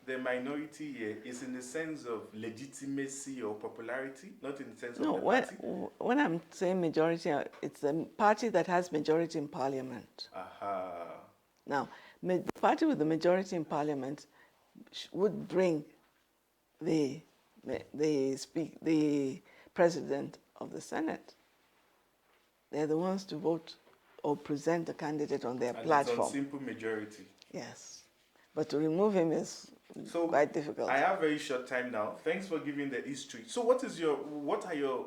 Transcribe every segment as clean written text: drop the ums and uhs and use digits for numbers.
the minority here is in the sense of legitimacy or popularity, not in the sense No, of the party? when I'm saying majority, it's the party that has majority in parliament. Aha. Now, the party with the majority in parliament would bring the president of the Senate. They're the ones to vote or present a candidate on their platform. It's on simple majority. Yes. But to remove him is quite difficult. I have very short time now. Thanks for giving the history. So what are your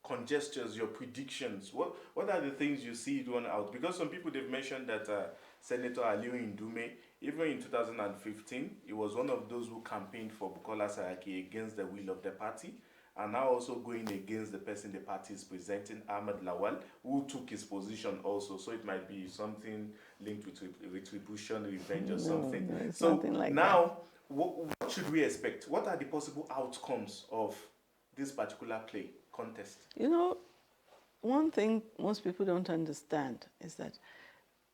conjectures, your predictions? What are the things you see drawn out? Because some people, they've mentioned that Senator Aliu Ndume, even in 2015, he was one of those who campaigned for Bukola Saraki against the will of the party, and now also going against the person the party is presenting, Ahmed Lawal, who took his position also. So it might be something linked with retribution, revenge, or something. No, so nothing like now, that. What should we expect? What are the possible outcomes of this particular contest? You know, one thing most people don't understand is that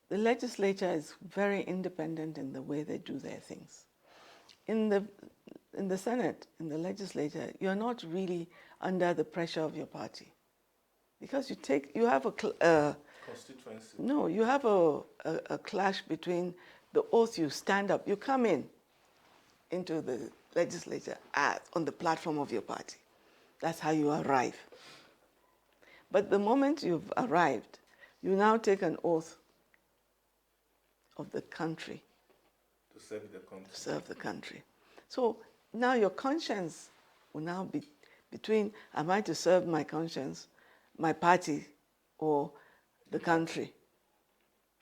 the legislature is very independent in the way they do their things. In the Senate, in the legislature, you're not really under the pressure of your party, because you have a constituency. No, you have a clash between the oath you stand up. You come into the legislature on the platform of your party. That's how you arrive. But the moment you've arrived, you now take an oath of the country. To serve the country. To serve the country. So now your conscience will now be between, am I to serve my conscience, my party, or the country?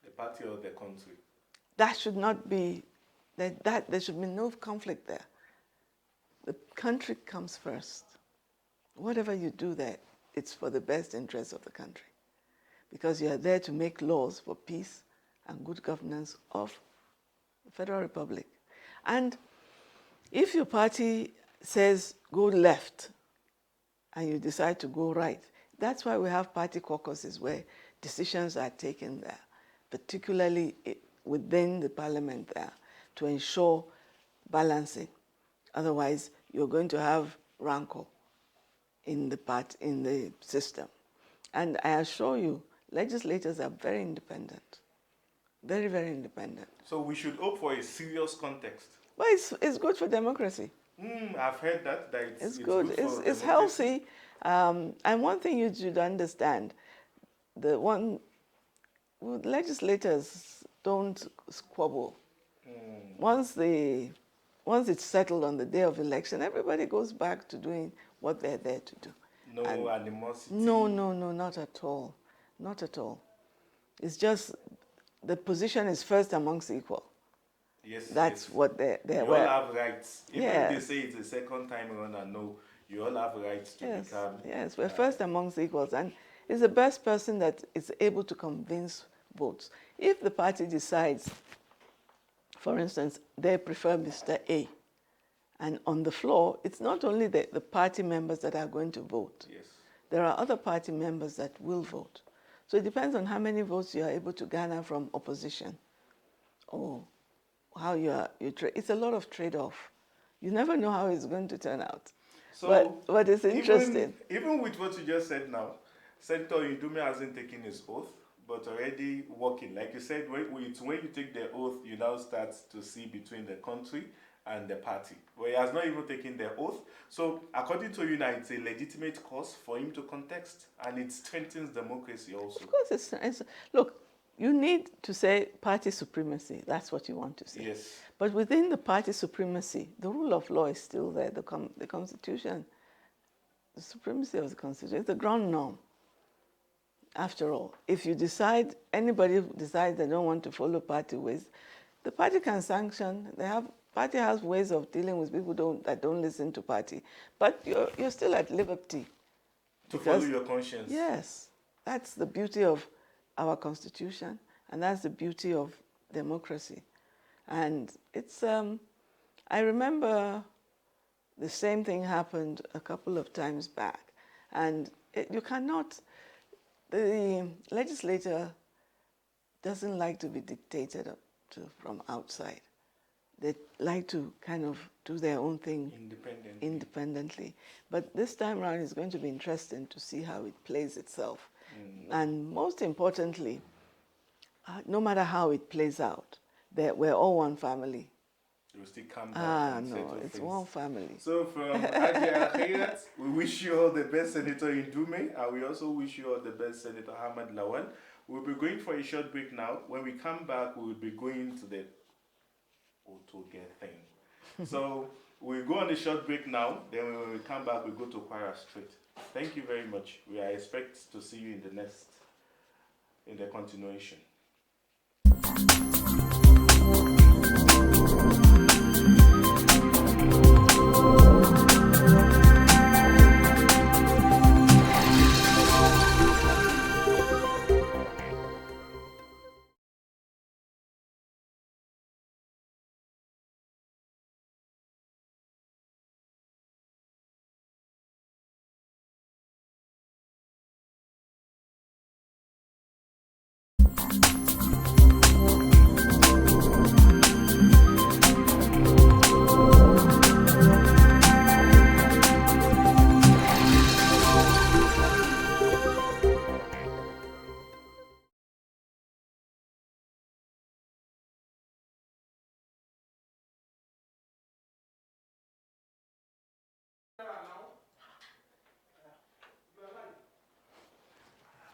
The party or the country? That should not be, there should be no conflict there. The country comes first. Whatever you do there, it's for the best interest of the country, because you are there to make laws for peace and good governance of the Federal Republic. And if your party says go left and you decide to go right, that's why we have party caucuses where decisions are taken there, particularly within the parliament there, to ensure balancing. Otherwise, you're going to have rancor in the system. And I assure you, legislators are very independent. Very, very independent. So we should hope for a serious context. But it's good for democracy. I've heard that it's good. It's healthy. And one thing you should understand, legislators don't squabble. Once it's settled on the day of election, everybody goes back to doing what they're there to do. No animosity? No, not at all. Not at all. It's just the position is first amongst equal. Yes, That's what they're You all have rights. Even if they say it's a second time around, no, you all have rights to become... Yes, we're first amongst equals. And it's the best person that is able to convince votes. If the party decides, for instance, they prefer Mr. A, and on the floor, it's not only the party members that are going to vote. Yes. There are other party members that will vote. So it depends on how many votes you are able to garner from opposition, or how it's a lot of trade-off. You never know how it's going to turn out. So but it's interesting. Even with what you just said now, Senator Ndume hasn't taken his oath, but already working. Like you said, when you take the oath, you now start to see between the country and the party. But he has not even taken the oath. So according to you now, it's a legitimate cause for him to contest, and it strengthens democracy also. Of course, look, you need to say party supremacy. That's what you want to say. Yes. But within the party supremacy, the rule of law is still there. The Constitution, the supremacy of the Constitution is the ground norm. After all, if anybody decides they don't want to follow party ways, the party can sanction. Party has ways of dealing with people that don't listen to party. But you're still at liberty. To follow your conscience. Yes. That's the beauty of our Constitution, and that's the beauty of democracy. And it's, I remember the same thing happened a couple of times back. And the legislator doesn't like to be dictated to from outside. They like to kind of do their own thing independently. But this time around, it's going to be interesting to see how it plays itself. And most importantly, no matter how it plays out, we're all one family. You will still come back and no, settle it's things. one family. So from Khairat, we wish you all the best, Senator Indume, and we also wish you all the best, Senator Ahmad Lawal. We'll be going for a short break now. When we come back, we will be going to the Otoge thing. So we'll go on a short break now. Then when we come back, we go to Kwara Street. Thank you very much. We expect to see you in the continuation.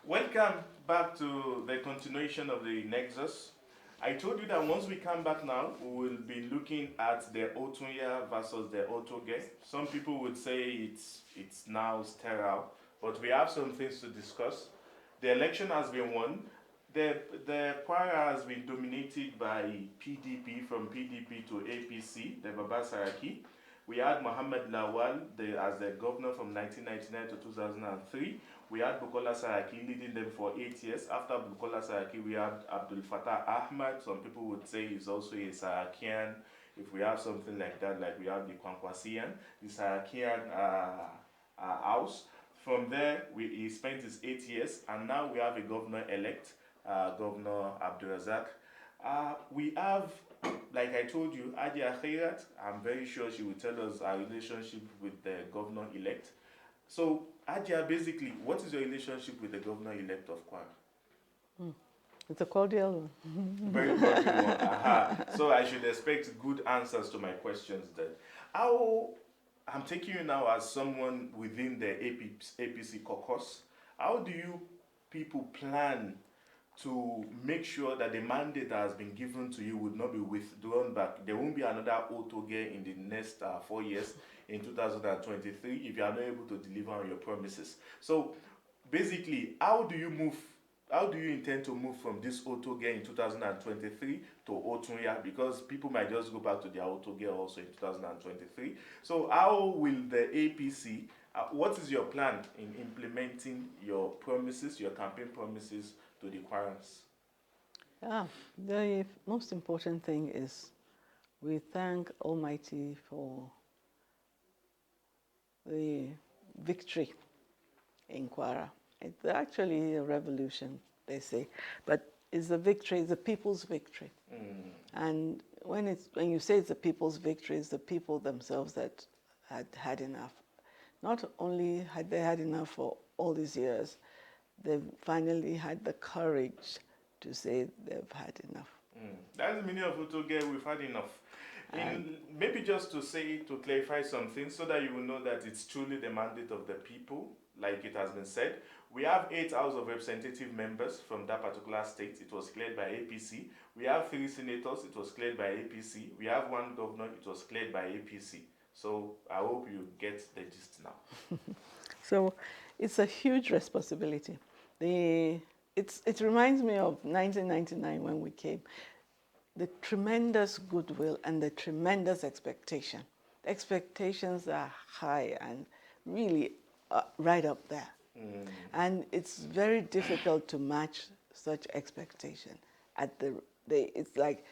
Welcome back to the continuation of the Nexus. I told you that once we come back now, we will be looking at the Otunya versus the Otoge. Some people would say it's now sterile, but we have some things to discuss. The election has been won. The Kwara has been dominated by PDP, from PDP to APC, the Baba Saraki. We had Mohammed Lawal as the governor from 1999 to 2003. We had Bukola Saraki leading them for 8 years. After Bukola Saraki, we had Abdul Fattah Ahmad. Some people would say he's also a Sarakian. If we have something like that, like we have the Kwankwasian, the Sarakian house. From there, he spent his 8 years, and now we have a governor-elect, Governor Abdulrazaq. We have, like I told you, Adia Khairat. I'm very sure she will tell us our relationship with the governor-elect. So, Adia, basically, what is your relationship with the governor-elect of Kwara? It's a cordial one. Very cordial one. Aha. So I should expect good answers to my questions then. I'm taking you now as someone within the APC caucus. How do you people plan to make sure that the mandate that has been given to you would not be withdrawn back? There won't be another Otoge in the next 4 years in 2023 if you are not able to deliver on your promises. So basically, how do you intend to move from this Otoge in 2023 to Otunya? Because people might just go back to their Otoge also in 2023. So how will the APC, what is your plan in implementing your promises, your campaign promises to the Kwarans? The most important thing is we thank Almighty for the victory in Kwara. It's actually a revolution, they say, but it's a victory, it's the people's victory. And when you say it's the people's victory, it's the people themselves that had enough. Not only had they had enough for all these years, they've finally had the courage to say they've had enough. That's the meaning of Otoge, we've had enough. And maybe just to clarify something so that you will know that it's truly the mandate of the people, like it has been said. We have 8 House of Representative members from that particular state. It was cleared by APC. We have 3 senators. It was cleared by APC. We have 1 governor. It was cleared by APC. So I hope you get the gist now. So it's a huge responsibility. It reminds me of 1999 when we came. The tremendous goodwill and the tremendous expectation. The expectations are high and really right up there. And it's very difficult to match such expectation. It's like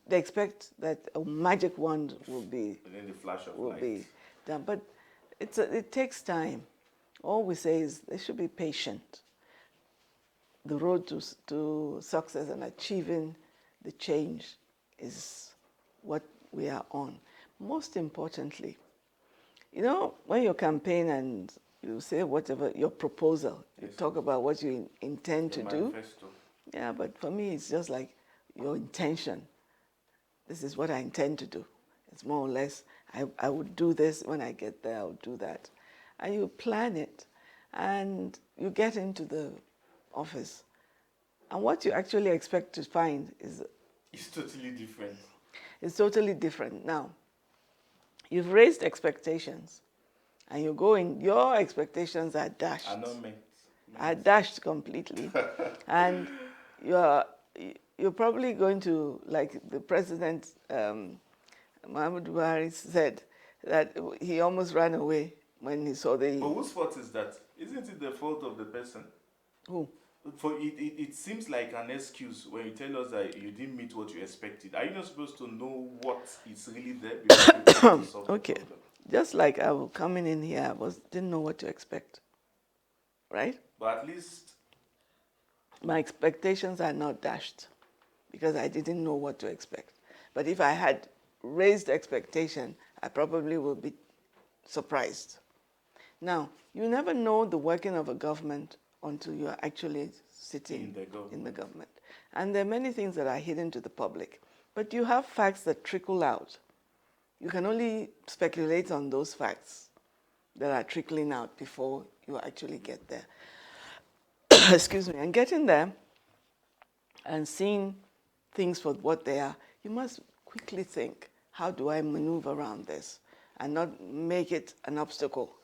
they expect that a magic wand will be within the flash of will light. be done, but it takes time. All we say is they should be patient. The road to success and achieving the change is what we are on. Most importantly, you know, when you campaign and you say whatever, your proposal, you talk about what you intend to do. Manifesto. Yeah, but for me, it's just like your intention. This is what I intend to do. It's more or less, I would do this when I get there, I would do that. And you plan it, and you get into the office. And what you actually expect to find is... It's totally different. It's totally different. Now, you've raised expectations, and you go in, your expectations are dashed. Are not met. Are dashed completely. And you're probably going to, like the president, Muhammad Buhari said, that he almost ran away when he saw the... But whose fault is that? Isn't it the fault of the person? Who? For it seems like an excuse when you tell us that you didn't meet what you expected. Are you not supposed to know what is really there before you can solve Okay. the problem? Just like I was coming in here, didn't know what to expect, right? But at least... My expectations are not dashed because I didn't know what to expect. But if I had raised expectation, I probably would be surprised. Now, you never know the working of a government until you are actually sitting in the government. And there are many things that are hidden to the public. But you have facts that trickle out. You can only speculate on those facts that are trickling out before you actually get there. Excuse me. And getting there and seeing things for what they are, you must quickly think, how do I maneuver around this and not make it an obstacle?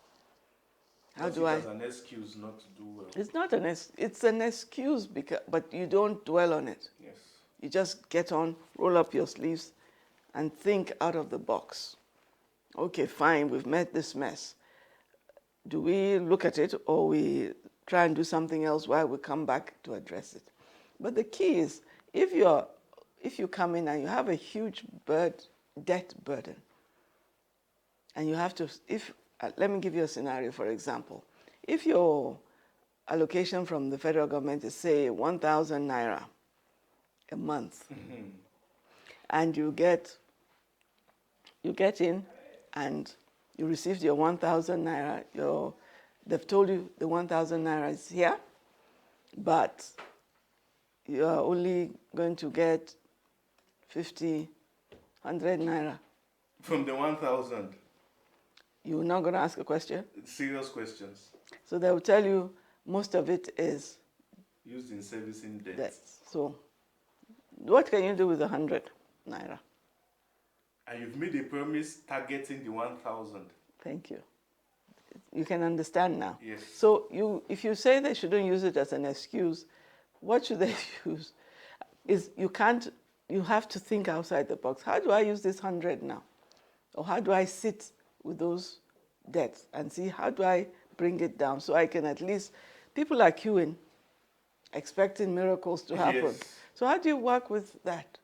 How do I? It's an excuse not to do well. It's not it's an excuse, but you don't dwell on it. Yes. You just get on, roll up your sleeves, and think out of the box. Okay, fine, we've met this mess. Do we look at it, or we try and do something else while we come back to address it? But the key is, if you come in and you have a huge debt burden, and you have to, let me give you a scenario, for example. If your allocation from the federal government is, say, 1,000 naira a month, and you get in and you received your 1,000 naira, they've told you the 1,000 naira is here, but you are only going to get 50, 100 naira. From the 1,000? You're not going to ask a question? Serious questions. So they will tell you most of it is used in servicing debt. Debts. So what can you do with 100 naira? And you've made a promise targeting the 1,000. Thank you. You can understand now. Yes. So if you say they shouldn't use it as an excuse, what should they use? You have to think outside the box. How do I use this 100 now? Or how do I sit with those debts and see how do I bring it down so I can at least... People are queuing, expecting miracles to happen. Yes. So how do you work with that?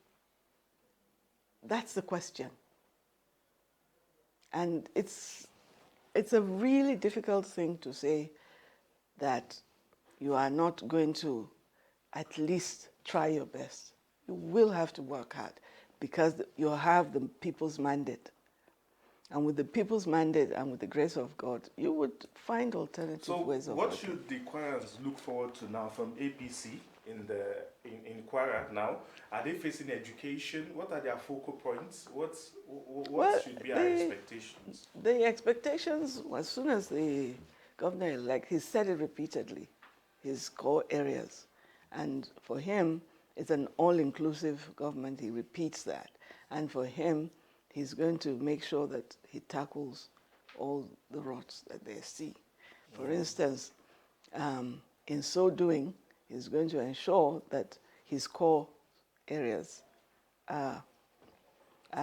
That's the question. And it's a really difficult thing to say that you are not going to at least try your best. You will have to work hard because you have the people's mandate. And with the people's mandate and with the grace of God, you would find alternative ways of working. So what should the Kwarians look forward to now from APC in Khairat now? Are they facing education? What are their focal points? What should be our expectations? The expectations, as soon as the governor-elect, he said it repeatedly, his core areas. And for him, it's an all-inclusive government. He repeats that. And for him, he's going to make sure that he tackles all the rots that they see. For instance, in so doing, he's going to ensure that his core areas are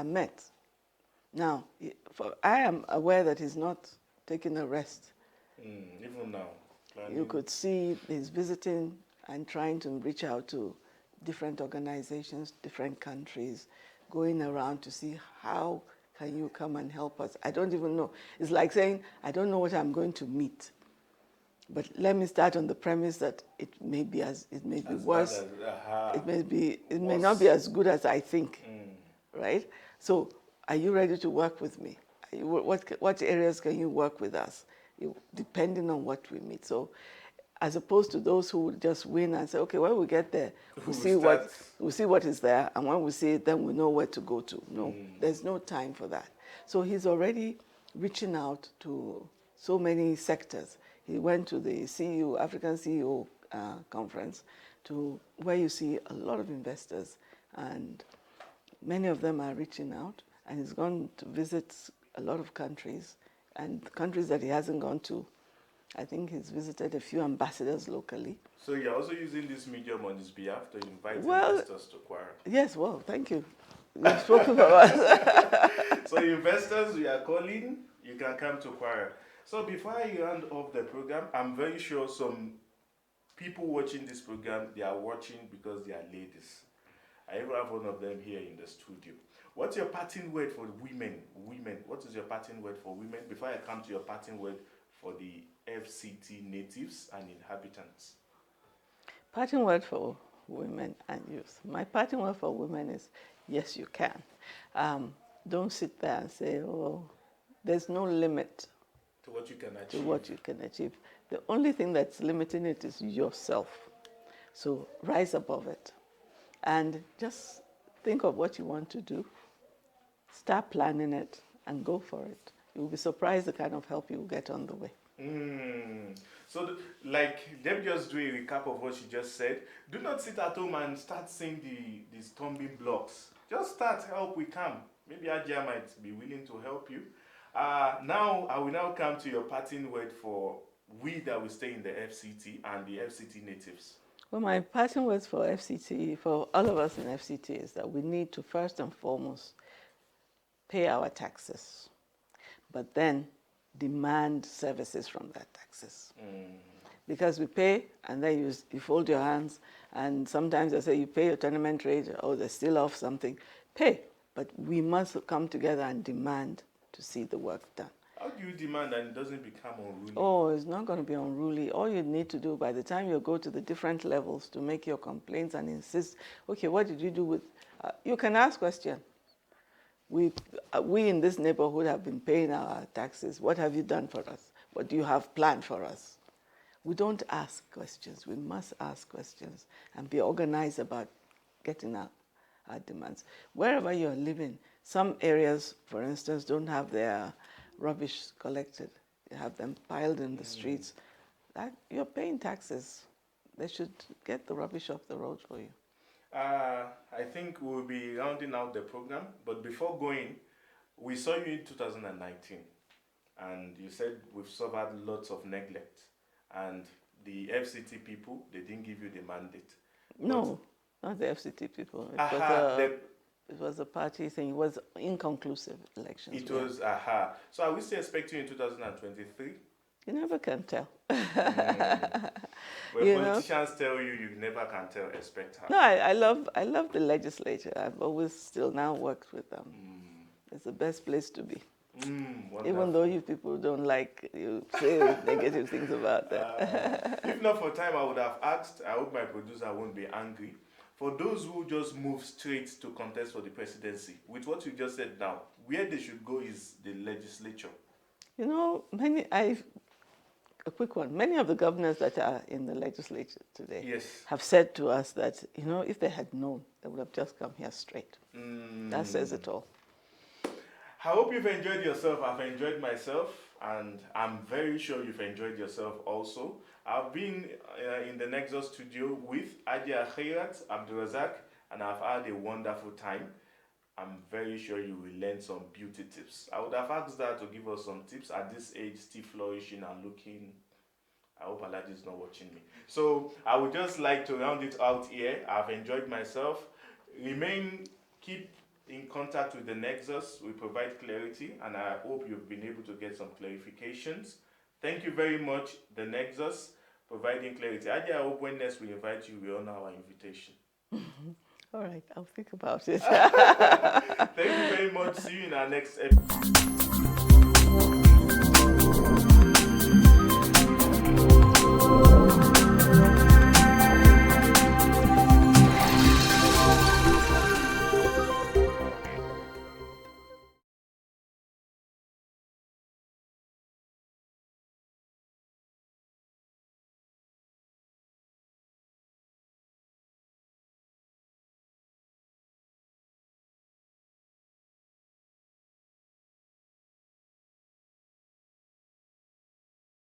met. Now, I am aware that he's not taking a rest. Even now. You could see he's visiting and trying to reach out to different organizations, different countries, going around to see how can you come and help us. I don't even know. It's like saying, I don't know what I'm going to meet. But let me start on the premise that it may be worse. It may not be as good as I think, right? So are you ready to work with me? What areas can you work with us? Depending on what we meet. So as opposed to those who would just win and say, okay, when we get there, we'll see what is there, and when we see it, then we know where to go to. No, there's no time for that. So he's already reaching out to so many sectors. He went to the CEO, African CEO conference, to where you see a lot of investors, and many of them are reaching out, and he's gone to visit a lot of countries, and countries that he hasn't gone to. I think he's visited a few ambassadors locally. So you're also using this medium on his behalf to invite investors to Khairat? Yes, well, thank you. You've spoken for us. So investors, we are calling, you can come to Khairat. So before I hand off the program, I'm very sure some people watching this program, they are watching because they are ladies. I even have one of them here in the studio. What's your parting word for women? What is your parting word for women? Before I come to your parting word for the FCT natives and inhabitants. Parting word for women and youth. My parting word for women is, yes, you can. Don't sit there and say, oh, there's no limit to what you can achieve. To what you can achieve. The only thing that's limiting it is yourself. So rise above it and just think of what you want to do. Start planning it and go for it. You'll be surprised the kind of help you'll get on the way. So, like, let me just do a recap of what she just said. Do not sit at home and start seeing the stumbling blocks. Just start, help we come. Maybe Ajia might be willing to help you. Now, I will now come to your parting word for we that will stay in the FCT and the FCT natives. Well, my parting words for FCT, for all of us in FCT, is that we need to first and foremost pay our taxes, but then demand services from that taxes. Because we pay and then you fold your hands, and sometimes they say you pay your tournament rate or they're still off something. Pay, but we must come together and demand to see the work done. How do you demand and it doesn't become unruly? Oh, it's not going to be unruly. All you need to do by the time you go to the different levels to make your complaints and insist, okay, what did you do with, you can ask questions. We in this neighborhood have been paying our taxes. What have you done for us? What do you have planned for us? We don't ask questions. We must ask questions and be organized about getting our demands. Wherever you're living, some areas, for instance, don't have their rubbish collected. They have them piled in the streets. You're paying taxes. They should get the rubbish off the road for you. I think we'll be rounding out the program, but before going, we saw you in 2019, and you said we've suffered lots of neglect, and the FCT people, they didn't give you the mandate. No, not the FCT people. It was a party thing. It was inconclusive elections. It was, So are we still expecting you in 2023? You never can tell. When politicians tell you, you never can tell, expect her. No, I love the legislature. I've always still now worked with them. It's the best place to be. Even though you people don't like, you say negative things about that. If not for time, I would have asked, I hope my producer won't be angry, for those who just move straight to contest for the presidency, with what you just said now, where they should go is the legislature. You know, a quick one. Many of the governors that are in the legislature today have said to us that, you know, if they had known, they would have just come here straight. That says it all. I hope you've enjoyed yourself. I've enjoyed myself, and I'm very sure you've enjoyed yourself also. I've been in the Nexus studio with Khairat, Abdulrazaq, and I've had a wonderful time. I'm very sure you will learn some beauty tips. I would have asked her to give us some tips at this age, still flourishing and looking. I hope Aladi is not watching me. So I would just like to round it out here. I've enjoyed myself. Keep in contact with the Nexus. We provide clarity, and I hope you've been able to get some clarifications. Thank you very much, the Nexus, providing clarity. I hope when next we invite you, we honor our invitation. All right, I'll think about it. Thank you very much. See you in our next episode.